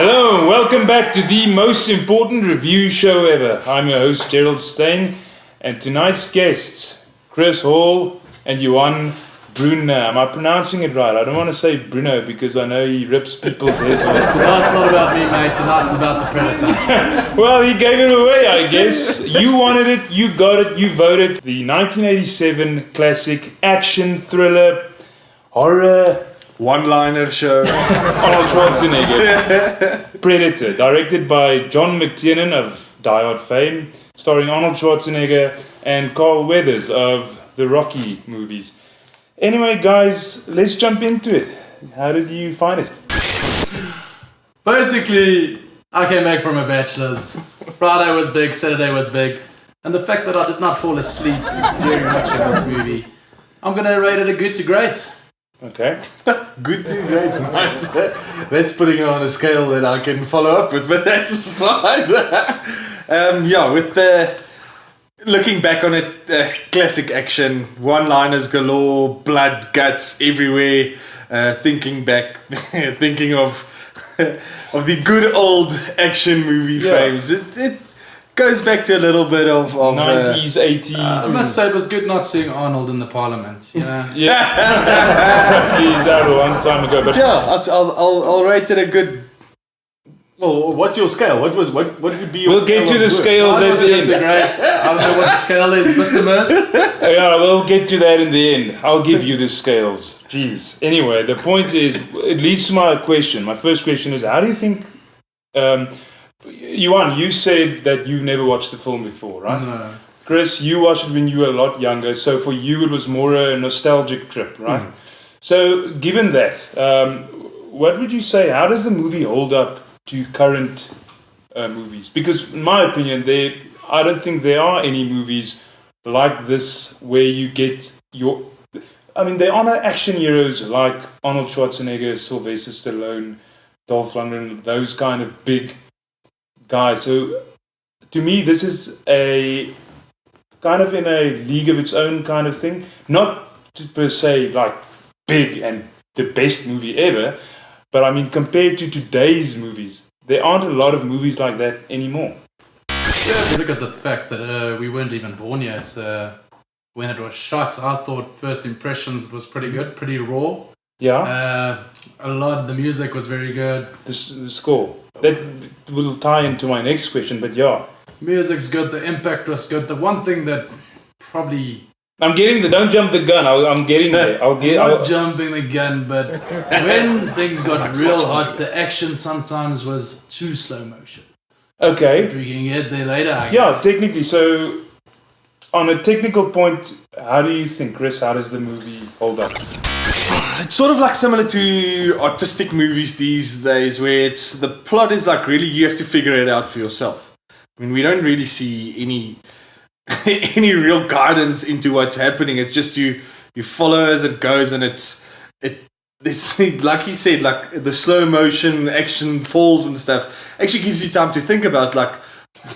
Hello, and welcome back to the most important review show ever. I'm your host, Gerald Stein, and tonight's guests, Chris Hall and Johan Brune. Am I pronouncing it right? I don't want to say Bruno because I know he rips people's heads off. Tonight's not about me, mate. Tonight's about the Predator. Well, he gave it away, I guess. You wanted it, you got it, you voted. The 1987 classic action thriller horror one-liner show. Arnold Schwarzenegger. Predator, directed by John McTiernan of Die Hard fame, starring Arnold Schwarzenegger and Carl Weathers of the Rocky movies. Anyway, guys, let's jump into it. How did you find it? Basically, I came back from a bachelor's. Friday was big, Saturday was big. And the fact that I did not fall asleep during watching this movie, I'm going to rate it a good to great. Okay. Good to great. Nice. That's putting it on a scale that I can follow up with, but that's fine. Looking back on it, classic action, one-liners galore, blood, guts everywhere. Thinking of the good old action movie frames. It goes back to a little bit of 90s, 80s. I must say it was good not seeing Arnold in the Parliament. Yeah. He's out a long time ago. But yeah, I'll rate it a good. Well, what's your scale? What would be your we'll scale? Get to the scales at the end. Great. I don't know what the scale is, Mr. Miss. Yeah, we'll get to that in the end. I'll give you the scales. Jeez. Anyway, the point is, it leads to my question. My first question is, how do you think... Johan, you said that you've never watched the film before, right? No. Chris, you watched it when you were a lot younger, so for you it was more a nostalgic trip, right? So, given that, what would you say, how does the movie hold up to current movies? Because in my opinion, I don't think there are any movies like this where you get your... I mean, there are no action heroes like Arnold Schwarzenegger, Sylvester Stallone, Dolph Lundgren, those kind of big guys. So to me, this is a kind of in a league of its own kind of thing. Not per se like big and the best movie ever, but I mean compared to today's movies, there aren't a lot of movies like that anymore. Yeah, if you look at the fact that we weren't even born yet when it was shot, I thought first impressions was pretty good, pretty raw. Yeah. A lot of the music was very good. The score. That will tie into my next question, but yeah. Music's good, the impact was good. The one thing that probably... I'm getting the... Don't jump the gun. I'm getting there. Not jumping the gun, but when things got real hot, the action sometimes was too slow motion. Okay. But we can get there later, I Yeah, guess. technically. So, on a technical point, how do you think, Chris, how does the movie hold up? It's sort of like similar to artistic movies these days, where the plot is like really you have to figure it out for yourself. I mean, we don't really see any real guidance into what's happening. It's just you follow as it goes, and this like he said, like the slow motion action falls and stuff actually gives you time to think about like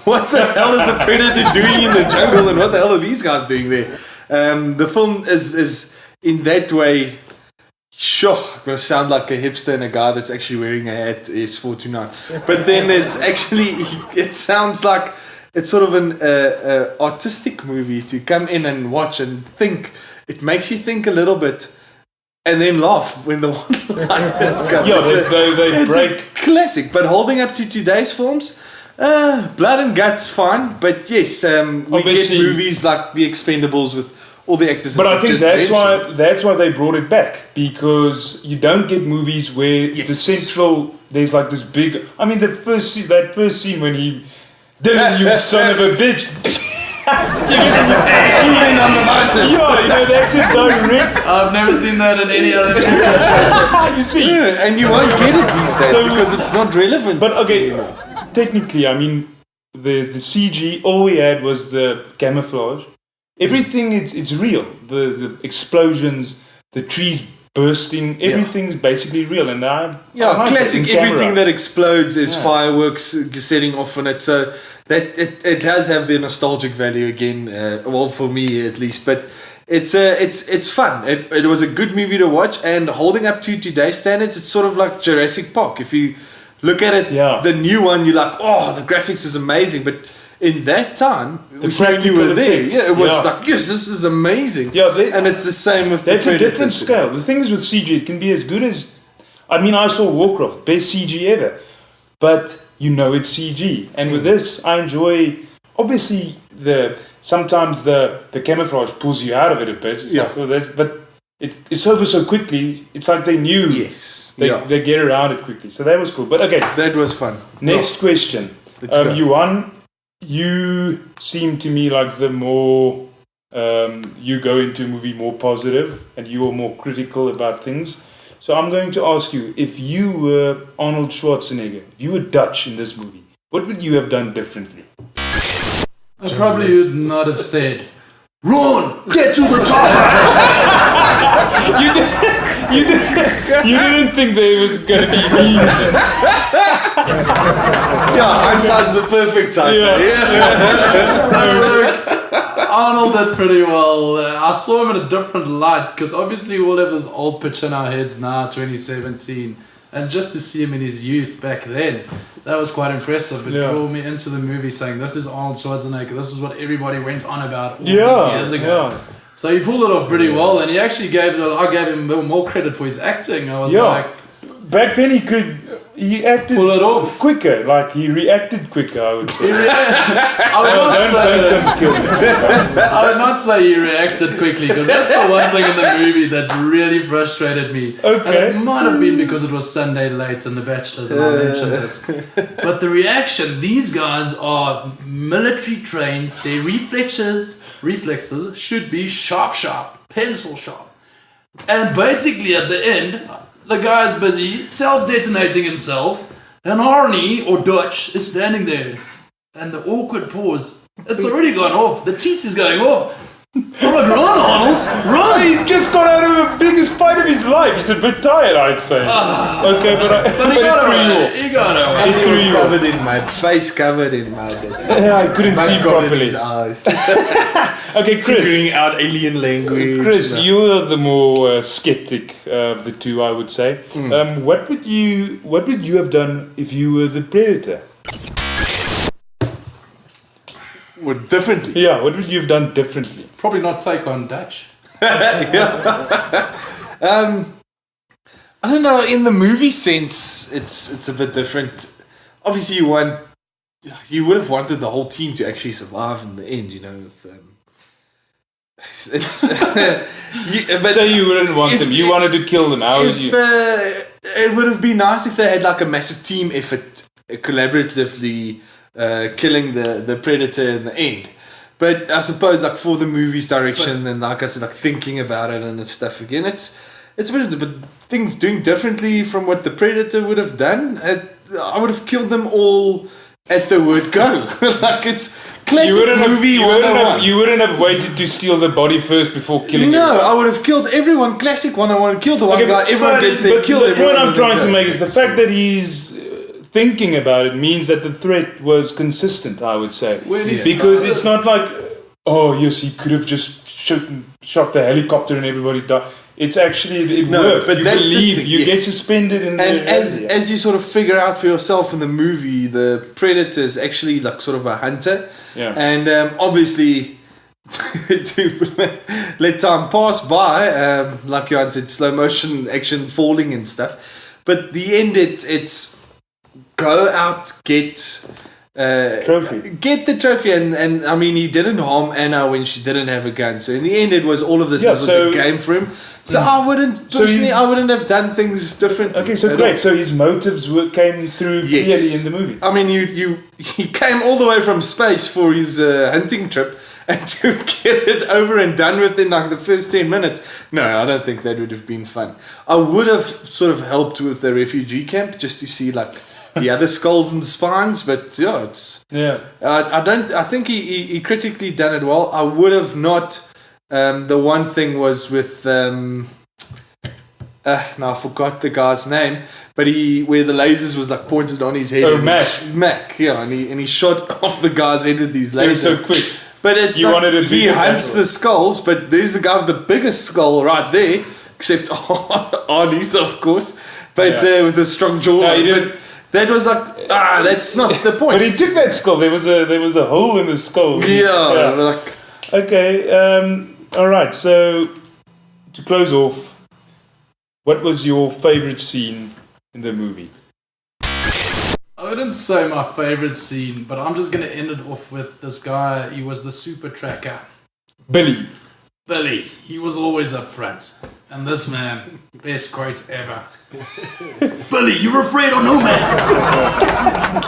what the hell is a predator doing in the jungle, and what the hell are these guys doing there? The film is in that way. Sure, I'm going to sound like a hipster and a guy that's actually wearing a hat is 429. But then it sounds like it's sort of an artistic movie to come in and watch and think. It makes you think a little bit and then laugh when the one-liners come. Yeah, they break. A classic, but holding up to today's films, blood and guts, fine. But yes, we get movies like The Expendables with all the actors. But I think that's why they brought it back, because you don't get movies where the central there's like this big. I mean, that first scene when he Dylan, you son of a bitch. on the biceps. Yeah, that's it direct. I've never seen that in any other. You see, and you won't get it these days because it's not relevant. But okay, technically, I mean, the CG, all we had was the camouflage. Everything it's real. The explosions, the trees bursting, everything's basically real. And I like classic. Everything that explodes is fireworks setting off on it. So that it does have the nostalgic value again. Well, for me at least, but. It's fun. It was a good movie to watch, and holding up to today's standards, it's sort of like Jurassic Park. If you look at it, Yeah. the new one, you're like, oh, the graphics is amazing. But in that time, when you practical were there, effects. yeah, it was Yeah. like, yes, this is amazing. Yeah, and it's the same with that's the a different Predator. scale. The thing is with CG, it can be as good as. I mean, I saw Warcraft, best CG ever, but you know it's CG. And with this, I enjoy. Obviously, sometimes the camouflage pulls you out of it a bit. It's Yeah. like, well, but it's over so quickly. It's like they knew. Yes. They get around it quickly. So that was cool. But okay, That was fun. next question. Let's go. Johan, you seem to me like the more you go into a movie more positive and you are more critical about things. So I'm going to ask you, if you were Arnold Schwarzenegger, if you were Dutch in this movie, what would you have done differently? I probably would not have said, "Run, get to the top." You didn't think there was going to be memes. Yeah, hindsight's the perfect title. Arnold did pretty well. I saw him in a different light because obviously all of his old pitch in our heads now, 2017, and just to see him in his youth back then, that was quite impressive. It drew me into the movie saying, this is Arnold Schwarzenegger, this is what everybody went on about all these years ago. Yeah. So he pulled it off pretty well, and he actually I gave him more credit for his acting. I was like, back then he acted pull it off. quicker, like he reacted quicker, I would say. I would not Don't say. come kill me. I would not say he reacted quickly because that's the one thing in the movie that really frustrated me. Okay. And it might have been because it was Sunday late and The Bachelors, and I mentioned this. But the reaction, these guys are military trained. Their reflexes should be sharp, pencil sharp. And basically at the end, the guy's busy self-detonating himself, and Arnie, or Dutch, is standing there. And the awkward pause, it's already gone off. The teeth is going off. I'm like, run, Arnold, run! He just got out of the biggest fight of his life. He's a bit tired, I'd say. Okay, but But he got away. He got away. And he was covered in mud, face covered in mud. Yeah, I couldn't see properly. His eyes. Okay, Chris. Figuring out alien language. Chris, you're the more skeptic of the two, I would say. What would you have done if you were the Predator? Well, differently. Yeah, what would you have done differently? Probably not take on Dutch. I don't know. In the movie sense, it's a bit different. Obviously, you would have wanted the whole team to actually survive in the end. You know, it's. But So you wouldn't want them. You wanted to kill them. How would you? It would have been nice if they had like a massive team effort, collaboratively killing the predator in the end. But I suppose like for the movie's direction and like I said, like thinking about it and stuff again, it's a bit of things doing differently from what the predator would have done. I would have killed them all at the word go. Like it's classic movie. You wouldn't have waited to steal the body first before killing him. No, I would have killed everyone. Classic 101. Kill the one Okay, guy. Everyone gets there. but Kill the everyone. point I'm trying to go. make is the fact that he's thinking about it means that the threat was consistent, I would say. When he Because started- it's not like, oh yes, he could have just shot the helicopter and everybody died. It's actually, it works. but You that's the believe, thing, you yes. get suspended in And the as you sort of figure out for yourself in the movie, the predator is actually like sort of a hunter. Yeah. And obviously, to let time pass by, like Johan said, slow motion action falling and stuff. But the end, it's go out, get trophy. Get the trophy, and I mean, he didn't harm Anna when she didn't have a gun. So in the end, it was all of this. Yeah, it was so- a game for him. So I wouldn't So personally. he's- I wouldn't have done things differently. Okay, so at great. all. So his motives came through Yes. clearly in the movie. I mean, he came all the way from space for his hunting trip, and to get it over and done with in like the first 10 minutes. No, I don't think that would have been fun. I would have sort of helped with the refugee camp just to see like the other skulls and spines, but yeah, it's. Yeah. I think he critically done it well. I would have not. The one thing was with now I forgot the guy's name, but where the lasers was like pointed on his head. Oh, and Mac. yeah, and he shot off the guy's head with these It was lasers. so quick. But it's You like wanted a he bigger hunts battle. the skulls, but there's a guy with the biggest skull right there, except Arnie's, of course, but Yeah. with a strong jaw. No, he didn't. That was like, that's not the point. But he took that skull. There was a hole in the skull. Yeah, like, Okay. All right. So to close off, what was your favorite scene in the movie? I wouldn't say my favorite scene, but I'm just gonna end it off with this guy. He was the super tracker. Billy. Billy, he was always up front. And this man, best quote ever. Billy, you're afraid of no man.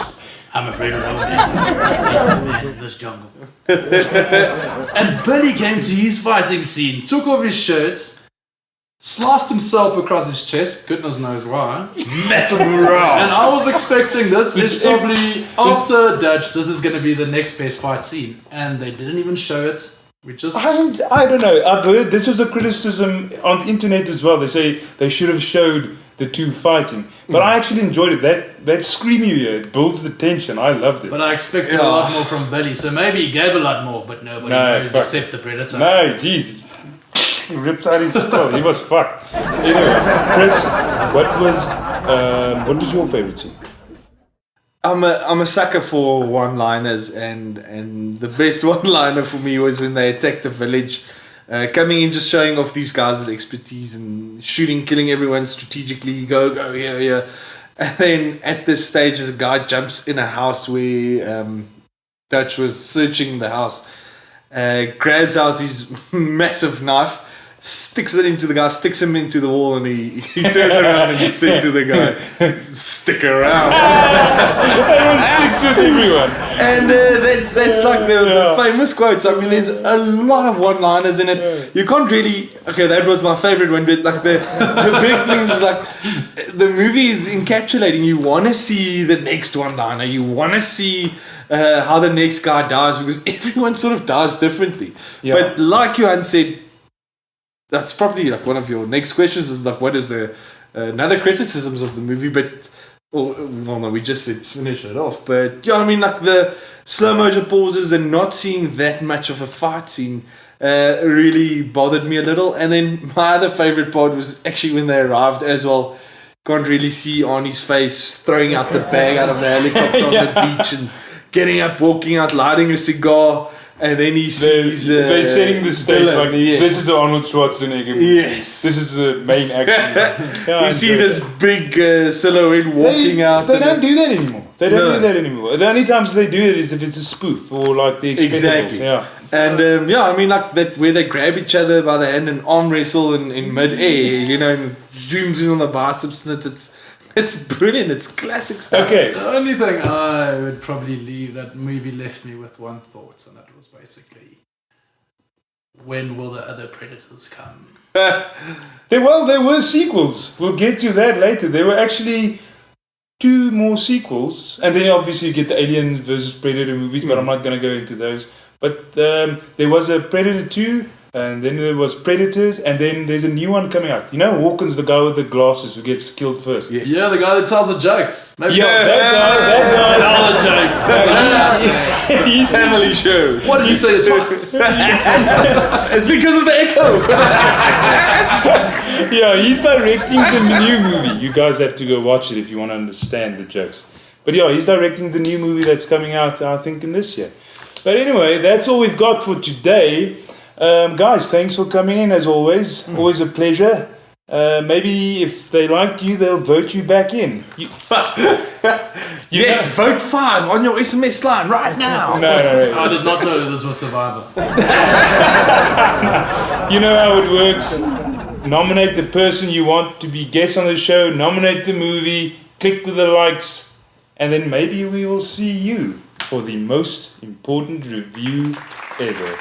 I'm afraid of no man. There's no man in this jungle. And Billy came to his fighting scene, took off his shirt, sliced himself across his chest, goodness knows why. massive row. And I was expecting this is probably after Dutch, this is going to be the next best fight scene. And they didn't even show it. We just... I don't know. I've heard this was a criticism on the internet as well. They say they should have showed the two fighting. But I actually enjoyed it. That scream you hear, it builds the tension. I loved it. But I expected a lot more from Billy. So maybe he gave a lot more, but nobody knows except the Predator. No, jeez. He ripped out his skull. He was fucked. Anyway, Chris, what was your favorite scene? I'm a sucker for one-liners, and the best one-liner for me was when they attacked the village, coming in, just showing off these guys' expertise and shooting, killing everyone strategically. Go here. And then at this stage, a guy jumps in a house where Dutch was searching the house, grabs out his massive knife, sticks it into the guy, sticks him into the wall, and he turns around and he says to the guy, "Stick around." Everyone sticks with everyone. And that's like the famous quotes. I mean, there's a lot of one-liners in it. You can't really... Okay, that was my favorite one, but like the big things is like the movie is encapsulating. You want to see the next one-liner. You want to see how the next guy dies, because everyone sort of dies differently. Yeah. But like Johan said, that's probably like one of your next questions, is like, what is the another criticisms of the movie? But no, we just said finish it off. But yeah, I mean, like the slow motion pauses and not seeing that much of a fight scene really bothered me a little. And then my other favorite part was actually when they arrived as well. Can't really see Arnie's face throwing out the bag out of the helicopter on the beach and getting up, walking out, lighting a cigar. And then he sees... They're setting the stage Dylan, like, yes. this is the Arnold Schwarzenegger movie. Yes. This is the main action. Yeah, You see this big silhouette walking out. They and don't do that anymore. They don't No. do that anymore. The only times they do it is if it's a spoof or like the Expendables. Exactly. Yeah. And I mean, like that where they grab each other by the hand and arm wrestle in mid-air, and zooms in on the biceps, and it's brilliant. It's classic stuff. Okay. The only thing I would probably leave, that movie left me with one thought, and that was basically, when will the other Predators come? There were sequels. We'll get to that later. There were actually 2 more sequels. And then obviously you get the Alien versus Predator movies, but I'm not going to go into those. But there was a Predator 2, and then there was Predators, and then there's a new one coming out. You know, Hawkins, the guy with the glasses who gets killed first. Yes. Yeah, the guy that tells the jokes. Maybe Yeah, not that guy. tell a joke. He's family show. What did you say it twice? It's because of the echo. Yeah, he's directing the new movie. You guys have to go watch it if you want to understand the jokes. But yeah, he's directing the new movie that's coming out, I think, in this year. But anyway, that's all we've got for today. Guys, thanks for coming in as always. Always a pleasure. Maybe if they liked you, they'll vote you back in. Yes, vote 5 on your SMS line right now. No. I did not know this was Survivor. You know how it works. Nominate the person you want to be guest on the show. Nominate the movie. Click with the likes. And then maybe we will see you for the most important review ever.